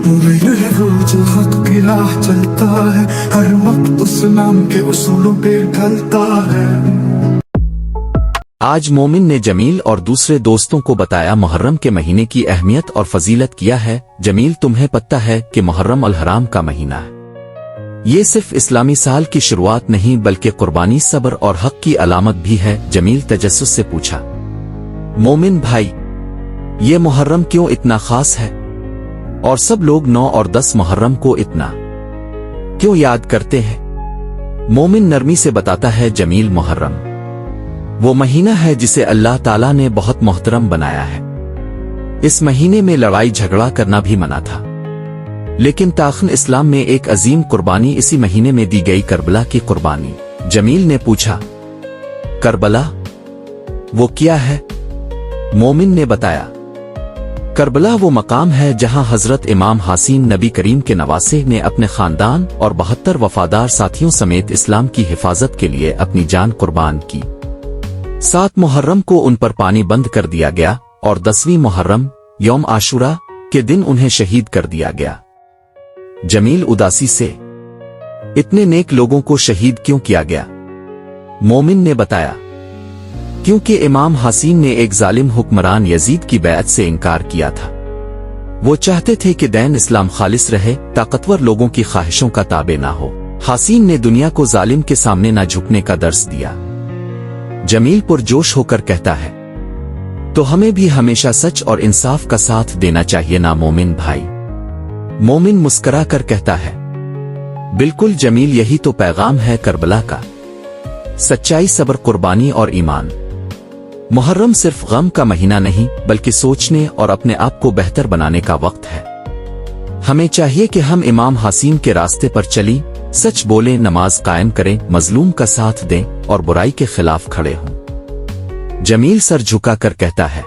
مومن ہے وہ جو حق کی راہ چلتا ہے، ہر وقت اسلام کے اصولوں پہ ڈھلتا ہے۔ آج مومن نے جمیل اور دوسرے دوستوں کو بتایا محرم کے مہینے کی اہمیت اور فضیلت کیا ہے۔ جمیل، تمہیں پتہ ہے کہ محرم الحرام کا مہینہ ہے۔ یہ صرف اسلامی سال کی شروعات نہیں بلکہ قربانی، صبر اور حق کی علامت بھی ہے۔ جمیل تجسس سے پوچھا، مومن بھائی، یہ محرم کیوں اتنا خاص ہے؟ اور سب لوگ 9 اور 10 محرم کو اتنا کیوں یاد کرتے ہیں؟ مومن نرمی سے بتاتا ہے، جمیل، محرم وہ مہینہ ہے جسے اللہ تعالیٰ نے بہت محترم بنایا ہے۔ اس مہینے میں لڑائی جھگڑا کرنا بھی منع تھا، لیکن تاخن اسلام میں ایک عظیم قربانی اسی مہینے میں دی گئی، کربلا کی قربانی۔ جمیل نے پوچھا، کربلا وہ کیا ہے؟ مومن نے بتایا، کربلا وہ مقام ہے جہاں حضرت امام حسین نبی کریم کے نواسے نے اپنے خاندان اور 72 وفادار ساتھیوں سمیت اسلام کی حفاظت کے لیے اپنی جان قربان کی۔ 7 محرم کو ان پر پانی بند کر دیا گیا اور 10ویں محرم یوم عاشورہ کے دن انہیں شہید کر دیا گیا۔ جمیل اداسی سے، اتنے نیک لوگوں کو شہید کیوں کیا گیا؟ مومن نے بتایا، کیونکہ امام حسین نے ایک ظالم حکمران یزید کی بیعت سے انکار کیا تھا۔ وہ چاہتے تھے کہ دین اسلام خالص رہے، طاقتور لوگوں کی خواہشوں کا تابع نہ ہو۔ حسین نے دنیا کو ظالم کے سامنے نہ جھکنے کا درس دیا۔ جمیل پرجوش ہو کر کہتا ہے، تو ہمیں بھی ہمیشہ سچ اور انصاف کا ساتھ دینا چاہیے نا مومن بھائی؟ مومن مسکرا کر کہتا ہے، بالکل جمیل، یہی تو پیغام ہے کربلا کا، سچائی، صبر، قربانی اور ایمان۔ محرم صرف غم کا مہینہ نہیں بلکہ سوچنے اور اپنے آپ کو بہتر بنانے کا وقت ہے۔ ہمیں چاہیے کہ ہم امام حسین کے راستے پر چلیں، سچ بولیں، نماز قائم کریں، مظلوم کا ساتھ دیں اور برائی کے خلاف کھڑے ہوں۔ جمیل سر جھکا کر کہتا ہے،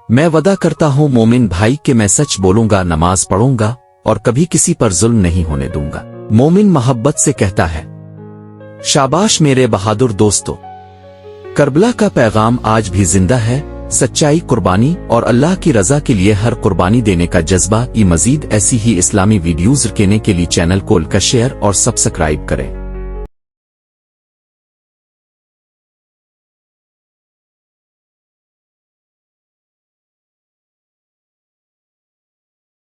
میں وعدہ کرتا ہوں مومن بھائی کہ میں سچ بولوں گا، نماز پڑھوں گا اور کبھی کسی پر ظلم نہیں ہونے دوں گا۔ مومن محبت سے کہتا ہے، شاباش میرے بہادر دوستو، کربلا کا پیغام آج بھی زندہ ہے۔ سچائی، قربانی اور اللہ کی رضا کے لیے ہر قربانی دینے کا جذبہ۔ مزید ایسی ہی اسلامی ویڈیوز دیکھنے کے لیے چینل کو شیئر اور سبسکرائب کریں۔